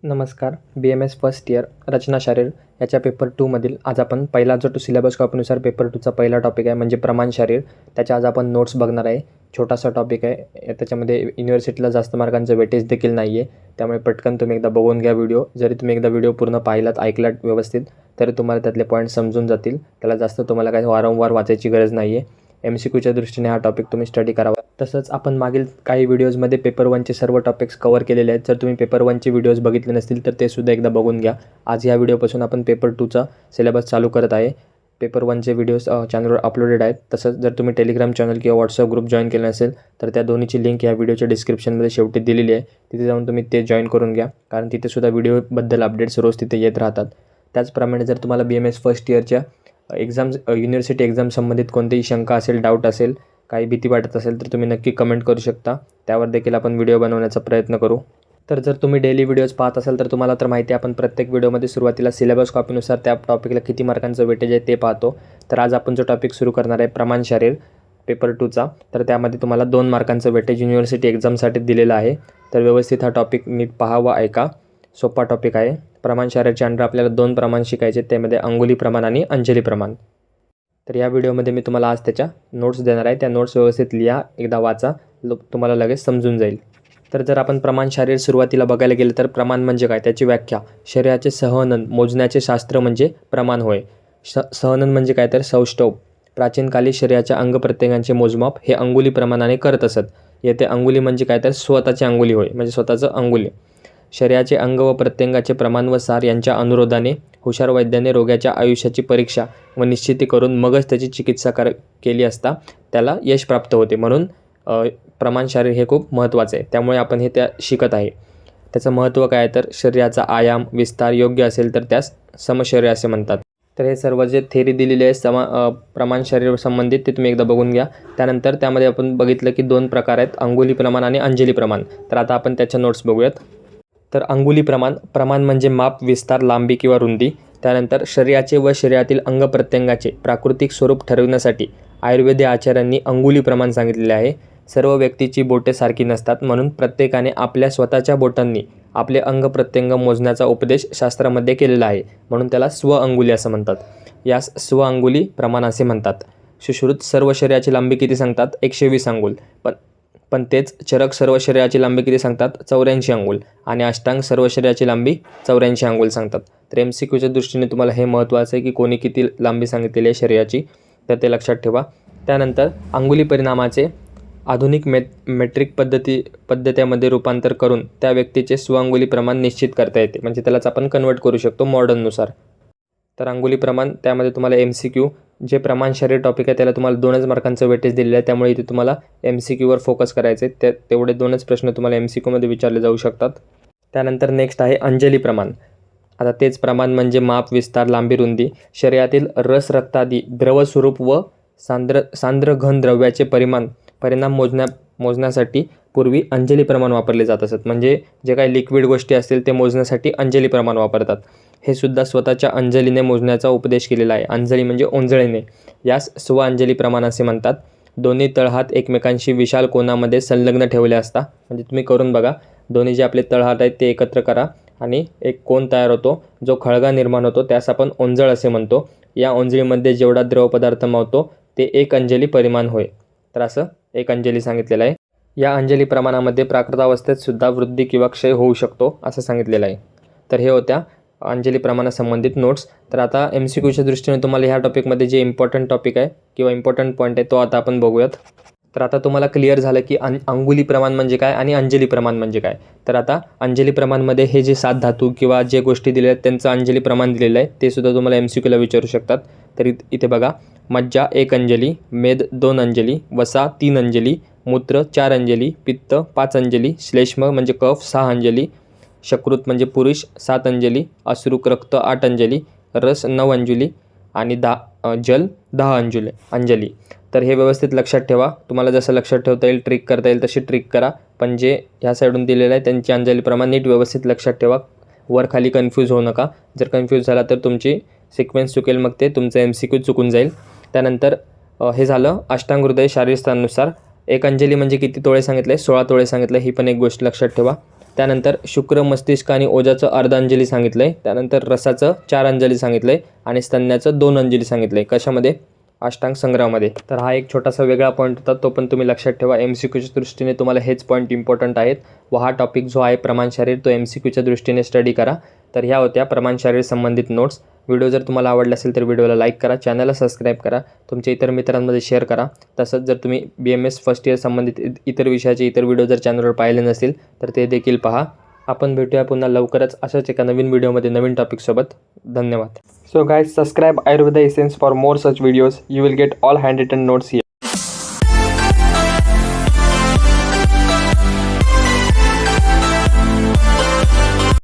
नमस्कार. BMS first year रचना शारीर याच्या paper 2मधील आज आपण पहिला जो सिलेबस कॉपीनुसार पेपर 2चा पहिला टॉपिक आहे म्हणजे प्रमाण शारीर, त्याच्या आज आपण नोट्स बघणार आहे. छोटासा टॉपिक आहे. त्याच्यामध्ये युनिव्हर्सिटीला जास्त मार्कांचं वेटेज देखील नाही आहे. त्यामुळे पटकन तुम्ही एकदा बघून घ्या व्हिडिओ. जरी तुम्ही एकदा व्हिडिओ पूर्ण पाहिलात, ऐकलात व्यवस्थित, तरी तुम्हाला त्यातले पॉईंट समजून जातील. त्याला जास्त तुम्हाला काही वारंवार वाचायची गरज नाही आहे. MCQच्या दृष्टीने हा टॉपिक तुम्ही स्टडी करावा. तसंच आपण मागील काही व्हिडिओजमध्ये पेपर 1चे सर्व टॉपिक्स कव्हर केलेले आहेत. जर तुम्ही पेपर 1चे व्हिडिओज बघितले नसतील तर ते सुद्धा एकदा बघून घ्या. आज या व्हिडिओपासून आपण पेपर 2चा सिलेबस चालू करत आहे. पेपर 1चे व्हिडिओज चॅनलवर अपलोडेड आहेत. तसंच जर तुम्ही टेलिग्राम चॅनल किंवा व्हॉट्सअप ग्रुप जॉईन केला नसेल तर त्या दोन्हीची लिंक या व्हिडिओच्या डिस्क्रिप्शनमध्ये शेवटी दिलेली आहे. तिथे जाऊन तुम्ही ते जॉईन करून घ्या, कारण तिथे सुद्धा व्हिडिओबद्दल अपडेट्स रोज तिथे येत राहतात. त्याचप्रमाणे जर तुम्हाला BMS फर्स्ट इयरच्या युनिव्हर्सिटी एक्झाम संबंधित कोणतीही शंका असेल, डाऊट असेल, काही भीती वाटत असेल तर तुम्ही नक्की कमेंट करू शकता. त्यावर देखील आपण व्हिडिओ बनवण्याचा प्रयत्न करू. तर जर तुम्ही डेली व्हिडिओज पाहत असाल तर तुम्हाला तर माहिती आहे, आपण प्रत्येक व्हिडिओमध्ये सुरुवातीला सिलेबस कॉपीनुसार त्या टॉपिकला किती मार्कांचं वेटेज आहे ते पाहतो. तर आज आपण जो टॉपिक सुरू करणार आहे प्रमाण शारीर पेपर 2चा, तर त्यामध्ये तुम्हाला 2 मार्कांचं वेटेज युनिव्हर्सिटी एक्झामसाठी दिलेलं आहे. तर व्यवस्थित हा टॉपिक नीट पहा व ऐका. सोपा टॉपिक आहे. प्रमाण शारीरच्या अंडर आपल्याला 2 प्रमाण शिकायचे, त्यामध्ये अंगुली प्रमाण आणि अंजली प्रमाण. तर या व्हिडिओमध्ये मी तुम्हाला आज त्याच्या नोट्स देणार आहे. त्या नोट्स व्यवस्थित लिहा, एकदा वाचा, तुम्हाला लगेच समजून जाईल. तर जर आपण प्रमाण शारीर सुरुवातीला बघायला गेलं तर प्रमाण म्हणजे काय, त्याची व्याख्या: शरीराचे सहनन मोजण्याचे शास्त्र म्हणजे प्रमाण होय. सहनन म्हणजे काय तर सौष्ठव. प्राचीन काली शरीराच्या अंगप्रत्यंगांचे मोजमाप हे अंगुली प्रमाणाने करत असत. येथे अंगुली म्हणजे काय तर स्वतःची अंगुली होय, म्हणजे स्वतःचं अंगुली. शरीराचे अंग व प्रत्यंगाचे प्रमाण व सार यांच्या अनुरोधाने हुशार वैद्याने रोग्याच्या आयुष्याची परीक्षा व निश्चिती करून मगच त्याची चिकित्सा केली असता त्याला यश प्राप्त होते. म्हणून प्रमाण शारीर हे खूप महत्त्वाचं आहे. त्यामुळे आपण हे शिकत आहे. त्याचं महत्त्व काय तर शरीराचा आयाम विस्तार योग्य असेल तर त्यास समशरीर असे म्हणतात. तर हे सर्व जे थेरी दिलेली आहे प्रमाण शरीर संबंधित ते तुम्ही एकदा बघून घ्या. त्यानंतर त्यामध्ये आपण बघितलं की 2 प्रकार आहेत, अंगुली प्रमाण आणि अंजली प्रमाण. तर आता आपण त्याच्या नोट्स बघूयात. तर अंगुली प्रमाण म्हणजे माप, विस्तार, लांबी किंवा रुंदी. त्यानंतर शरीराचे व शरीरातील अंगप्रत्यंगाचे प्राकृतिक स्वरूप ठरविण्यासाठी आयुर्वेदीय आचार्यांनी अंगुली प्रमाण सांगितलेले आहे. सर्व व्यक्तीची बोटे सारखी नसतात, म्हणून प्रत्येकाने आपल्या स्वतःच्या बोटांनी आपले अंगप्रत्यंग मोजण्याचा उपदेश शास्त्रामध्ये केलेला आहे. म्हणून त्याला स्वअंगुली असं म्हणतात. यास स्वअंगुली प्रमाण असे म्हणतात. सुश्रुत सर्व शरीराची लांबी किती सांगतात? 120 अंगुल. पण तेच चरक सर्व शरीराची लांबी किती सांगतात? 84 अंगुल. आणि अष्टांग सर्व शरीराची लांबी 84 अंगुल सांगतात. तर MCQच्या दृष्टीने तुम्हाला हे महत्त्वाचं आहे की कोणी किती लांबी सांगितलेली आहे शरीराची, तर ते लक्षात ठेवा. त्यानंतर अंगुली परिणामाचे आधुनिक मेट्रिक पद्धतीमध्ये रूपांतर करून त्या व्यक्तीचे स्वअंगुली प्रमाण निश्चित करता येते. म्हणजे त्यालाच आपण कन्वर्ट करू शकतो मॉडर्ननुसार. तर अंगुली प्रमाण त्यामध्ये तुम्हाला MCQ जे प्रमाण शरीर टॉपिक आहे त्याला तुम्हाला 2च मार्कांचं वेटेज दिलेलं आहे. त्यामुळे इथे तुम्हाला MCQवर फोकस करायचं आहे. तेवढे 2च प्रश्न तुम्हाला MCQमध्ये विचारले जाऊ शकतात. त्यानंतर नेक्स्ट आहे अंजली प्रमाण. आता तेच प्रमाण म्हणजे माप, विस्तार, लांबी, रुंदी. शरीरातील रस, रक्तादी द्रव स्वरूप व सांद्र घन द्रव्याचे परिणाम मोजण्यासाठी पूर्वी अंजली प्रमाण वापरले जात असत. म्हणजे जे काही लिक्विड गोष्टी असतील ते मोजण्यासाठी अंजली प्रमाण वापरतात. हे सुद्धा स्वतःच्या अंजलीने मोजण्याचा उपदेश केलेला आहे. अंजली म्हणजे ओंजळीने. यास स्वअंजली प्रमाण असे म्हणतात. दोन्ही तळहात एकमेकांशी विशाल कोनामध्ये संलग्न ठेवले असता. म्हणजे तुम्ही करून बघा. दोन्ही जे आपले तळहात आहेत ते एकत्र करा आणि एक कोन तयार होतो. जो खळगा निर्माण होतो त्यास आपण ओंजळ असे म्हणतो. या ओंजळीमध्ये जेवढा द्रव पदार्थ मावतो ते 1 अंजली परिमाण होय. तर असं 1 अंजली सांगितलेलं आहे. या अंजली प्रमाणामध्ये प्राकृतावस्थेत सुद्धा वृद्धी किंवा क्षय होऊ शकतो असं सांगितलेलं आहे. तर हे होत्या अंजली प्रमाणासंबंधित नोट्स. तर आता MCQच्या दृष्टीने तुम्हाला ह्या टॉपिकमध्ये जे इम्पॉर्टंट टॉपिक आहे किंवा इम्पॉर्टंट पॉईंट आहे तो आता आपण बघूयात. तर आता तुम्हाला क्लिअर झालं की अंगुली प्रमाण म्हणजे काय आणि अंजली प्रमाण म्हणजे काय. तर आता अंजली प्रमाणमध्ये हे जे 7 धातू किंवा जे गोष्टी दिल्या आहेत त्यांचं अंजली प्रमाण दिलेलं आहे. ते सुद्धा तुम्हाला MCQला विचारू शकतात. तर इथे बघा, मज्जा 1 अंजली, मेद 2 अंजली, वसा 3 अंजली, मूत्र 4 अंजली, पित्त 5 अंजली, श्लेष्म म्हणजे कफ 6 अंजली, शकृत म्हणजे पुरुष 7 अंजली, अश्रुक रक्त 8 अंजली, रस 9 अंजली आणि जल 10 अंजली. तर हे व्यवस्थित लक्षात ठेवा. तुम्हाला जसं लक्षात ठेवता येईल, ट्रिक करता येईल तशी ट्रिक करा. पण जे ह्या साईडून दिलेलं आहे त्यांची अंजली प्रमाण नीट व्यवस्थित लक्षात ठेवा. वर खाली कन्फ्यूज होऊ नका. जर कन्फ्यूज झाला तर तुमची सिक्वेन्स चुकेल, मग ते तुमचं MCQ चुकून जाईल. त्यानंतर हे झालं अष्टांग हृदय शारीरस्थानानुसार. 1 अंजली म्हणजे किती तोळे सांगितले? 16 तोळे सांगितले. ही पण एक गोष्ट लक्षात ठेवा. त्यानंतर शुक्र, मस्तिष्क आणि ओजाचं अर्धांजली सांगितलं आहे. त्यानंतर रसाचं 4 अंजली सांगितलं आहे आणि स्तन्याचं 2 अंजली सांगितलं आहे. कशामध्ये? अष्टांग संग्रहामध्ये. तर हा एक छोटासा वेगळा पॉईंट होता, तो पण तुम्ही लक्षात ठेवा. MCQच्या दृष्टीने तुम्हाला हेच पॉईंट इम्पॉर्टंट आहेत व हा टॉपिक जो आहे प्रमाण शारीर तो MCQच्या दृष्टीने स्टडी करा. तर ह्या होत्या प्रमाण शारीर संबंधित नोट्स. व्हिडिओ जर तुम्हाला आवडला असेल तर व्हिडिओला लाईक करा, चॅनलला सबस्क्राईब करा, तुमच्या इतर मित्रांमध्ये शेअर करा. तसंच जर तुम्ही BMS फर्स्ट इयर संबंधित इतर विषयाचे इतर व्हिडिओ जर चॅनलवर पाहिले नसतील तर ते देखील पहा. आपण भेटूया पुन्हा लवकरच अशाच एका नवीन व्हिडिओमध्ये नवीन टॉपिकसोबत. धन्यवाद. So guys, subscribe Ayurveda Essence for more such videos. You will get all handwritten notes here.